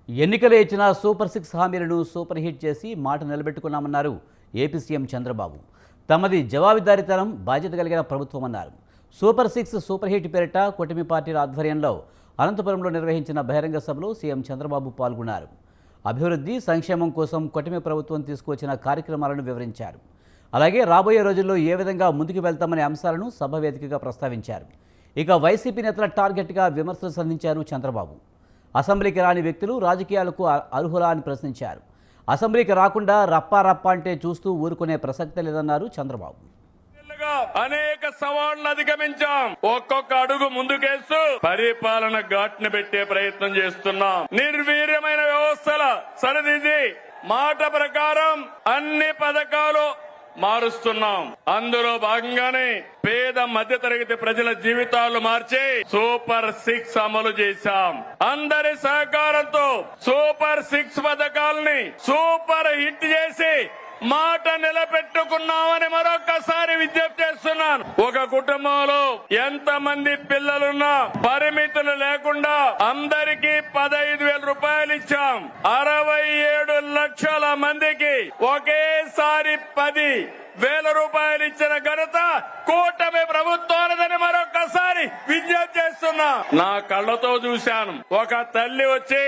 ఎన్నికలు ఇచ్చిన సూపర్ 6 హామీలను సూపర్ హిట్ చేసి మాట నిలబెట్టుకున్నామన్నారు ఏపీ సీఎం చంద్రబాబు. తమది జవాబుదారీతనం, బాధ్యత కలిగిన ప్రభుత్వం అన్నారు. సూపర్ 6 సూపర్ హిట్ పేరిట కూటమి పార్టీల ఆధ్వర్యంలో అనంతపురంలో నిర్వహించిన బహిరంగ సభలో సీఎం చంద్రబాబు పాల్గొన్నారు. అభివృద్ధి, సంక్షేమం కోసం కూటమి ప్రభుత్వం తీసుకువచ్చిన కార్యక్రమాలను వివరించారు. అలాగే రాబోయే రోజుల్లో ఏ విధంగా ముందుకు వెళ్తామనే అంశాలను సభ వేదికగా ప్రస్తావించారు. ఇక వైసీపీ నేతల టార్గెట్గా విమర్శలు సంధించారు చంద్రబాబు. అసెంబ్లీకి రాని వ్యక్తులు రాజకీయాలకు అర్హులా అని ప్రశ్నించారు. అసెంబ్లీకి రాకుండా రప్పా అంటే చూస్తూ ఊరుకునే ప్రసక్తే లేదన్నారు చంద్రబాబు. అనేక సవాళ్లను అధిగమించాం. ఒక్కొక్క అడుగు ముందుకేస్తూ పరిపాలన ఘాట్ని పెట్టే ప్రయత్నం చేస్తున్నాం. నిర్వీర్యమైన వ్యవస్థల సరిదిద్ది మాట ప్రకారం అన్ని పథకాలు మారుస్తున్నాం. అందులో భాగంగానే పేద మధ్యతరగతి ప్రజల జీవితాలు మార్చి సూపర్ 6 అమలు చేశాం. అందరి సహకారంతో సూపర్ 6 పథకాలని సూపర్ హిట్ చేసి మాట నిలబెట్టుకున్నామని మరొకసారి విజ్ఞప్తి చేస్తున్నాను. ఒక కుటుంబంలో ఎంతమంది పిల్లలున్నా పరిమితులు లేకుండా అందరికీ 15,000 రూపాయలు ఇచ్చాం. 67 లక్షల మందికి ఒకేసారి 10,000 రూపాయలు ఇచ్చిన ఘనత కూటమి ప్రభుత్వాలదని మరొకసారి విజ్ఞప్తి చేస్తున్నా. నా కళ్ళతో చూశాను. ఒక తల్లి వచ్చి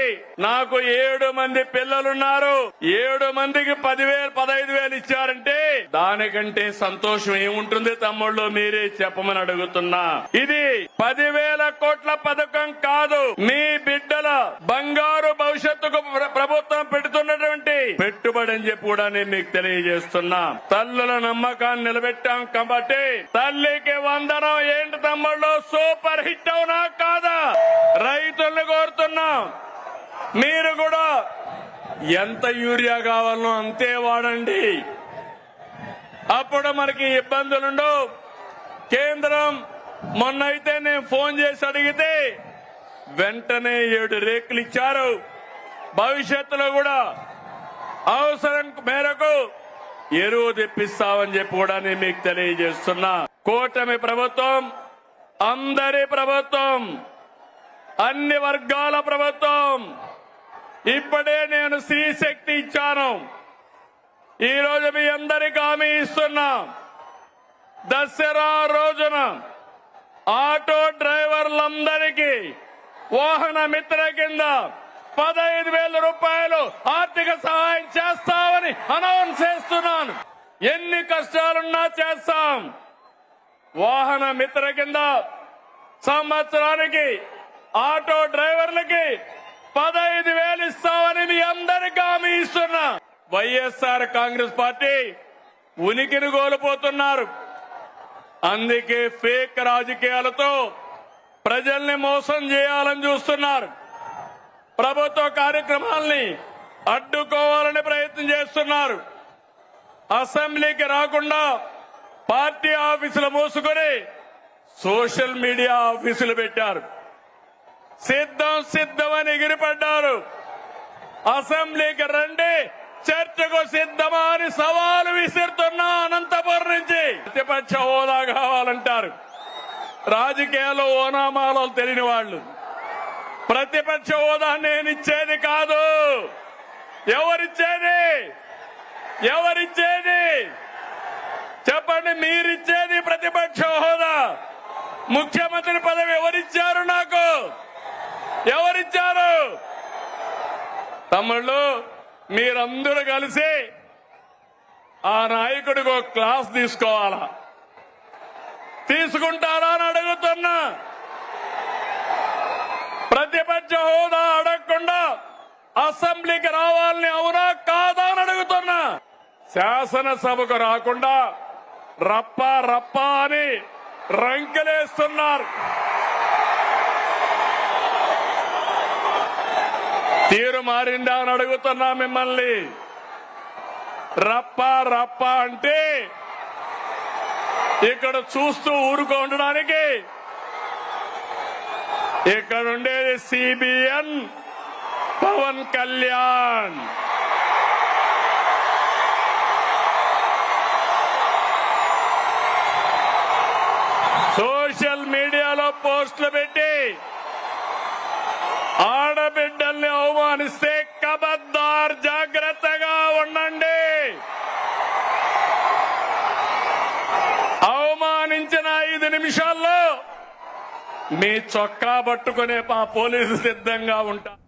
నాకు 7 మంది పిల్లలున్నారు, 7 మందికి 15,000 ఇచ్చారంటే దానికంటే సంతోషం ఏముంటుంది తమ్ముళ్ళు? మీరే చెప్పమని అడుగుతున్నా. ఇది 10,000 కోట్ల పథకం కాదు. మీ బిడ్డల బంగారు భవిష్యత్తుకు ప్రభుత్వం పెడుతున్నటువంటి పెట్టుబడి అని చెప్పి కూడా నేను మీకు తెలియజేస్తున్నా. తల్లుల నమ్మకాన్ని నిలబెట్టాం కాబట్టి తల్లికి వందనం ఏంటి తమ్ముళ్ళు? సూపర్ హిట్ అవునా కాదా? రైతుల్ని కోరుతున్నాం, మీరు కూడా ఎంత యూరియా కావాలనో అంతే వాడండి. అప్పుడు మనకి ఇబ్బందులుండవు. కేంద్రం మొన్నైతే నేను ఫోన్ చేసి అడిగితే వెంటనే 7 రేకులు ఇచ్చారు. భవిష్యత్తులో కూడా అవసరం మేరకు ఎరువు తెప్పిస్తామని చెప్పి కూడా నేను మీకు తెలియజేస్తున్నా. కూటమి ప్రభుత్వం అందరి ప్రభుత్వం, అన్ని వర్గాల ప్రభుత్వం. ఇప్పుడే నేను స్త్రీ శక్తి ఇచ్చాను. ఈ రోజు మీ అందరికీ హామీ ఇస్తున్నా. దసరా రోజున ఆటో డ్రైవర్లందరికీ వాహన మిత్ర కింద 15,000 రూపాయలు ఆర్థిక సహాయం చేస్తామని అనౌన్స్ చేస్తున్నాను. ఎన్ని కష్టాలున్నా చేస్తాం. వాహన మిత్ర కింద సంవత్సరానికి ఆటో డ్రైవర్లకి 15,000 ఇస్తామని మీ అందరికీ హామీ ఇస్తున్నా. వైఎస్ఆర్ కాంగ్రెస్ పార్టీ ఉనికిని కోల్పోతున్నారు. అందుకే ఫేక్ రాజకీయాలతో ప్రజల్ని మోసం చేయాలని చూస్తున్నారు. ప్రభుత్వ కార్యక్రమాల్ని అడ్డుకోవాలని ప్రయత్నం చేస్తున్నారు. అసెంబ్లీకి రాకుండా పార్టీ ఆఫీసులు మూసుకొని సోషల్ మీడియా ఆఫీసులు పెట్టారు. సిద్ధమని ఎగిరిపడ్డారు. అసెంబ్లీకి రండి, చర్చకు సిద్ధమా అని సవాలు విసురుతున్నా. అనంతపురం నుంచి ప్రతిపక్ష హోదా కావాలంటారు. రాజకీయాల్లో ఓనామాలో తెలియని వాళ్ళు. ప్రతిపక్ష హోదా నేను ఇచ్చేది కాదు. ఎవరిచ్చేది చెప్పండి. మీరిచ్చేది ప్రతిపక్ష హోదా. ముఖ్యమంత్రి పదవి ఎవరిచ్చారు? నాకు ఎవరిచ్చారు? తమ్ముళ్ళు, మీరందరూ కలిసి ఆ నాయకుడికి ఒక క్లాస్ తీసుకోవాలా? తీసుకుంటారా అని అడుగుతున్నా. ప్రతిపక్ష హోదా అడగకుండా అసెంబ్లీకి రావాలని అవునా కాదా అని అడుగుతున్నా. శాసనసభకు రాకుండా రప్పా అని రంకెలేస్తున్నారు. తీరు మారిందా అని అడుగుతున్నా మిమ్మల్ని. రప్పా అంటే ఇక్కడ చూస్తూ ఊరుకో ఉండడానికి. ఇక్కడ ఉండేది CBN పవన్ కళ్యాణ్. సోషల్ మీడియాలో పోస్టులు పెట్టి ఆడబిడ్డల్ని అవమానిస్తున్నారు. అవమానిస్తే కబద్దార్ జాగ్రత్తగా ఉండండి. అవమానించిన 5 నిమిషాల్లో మీ చొక్కా పట్టుకునే మా పోలీసు సిద్ధంగా ఉంటారు.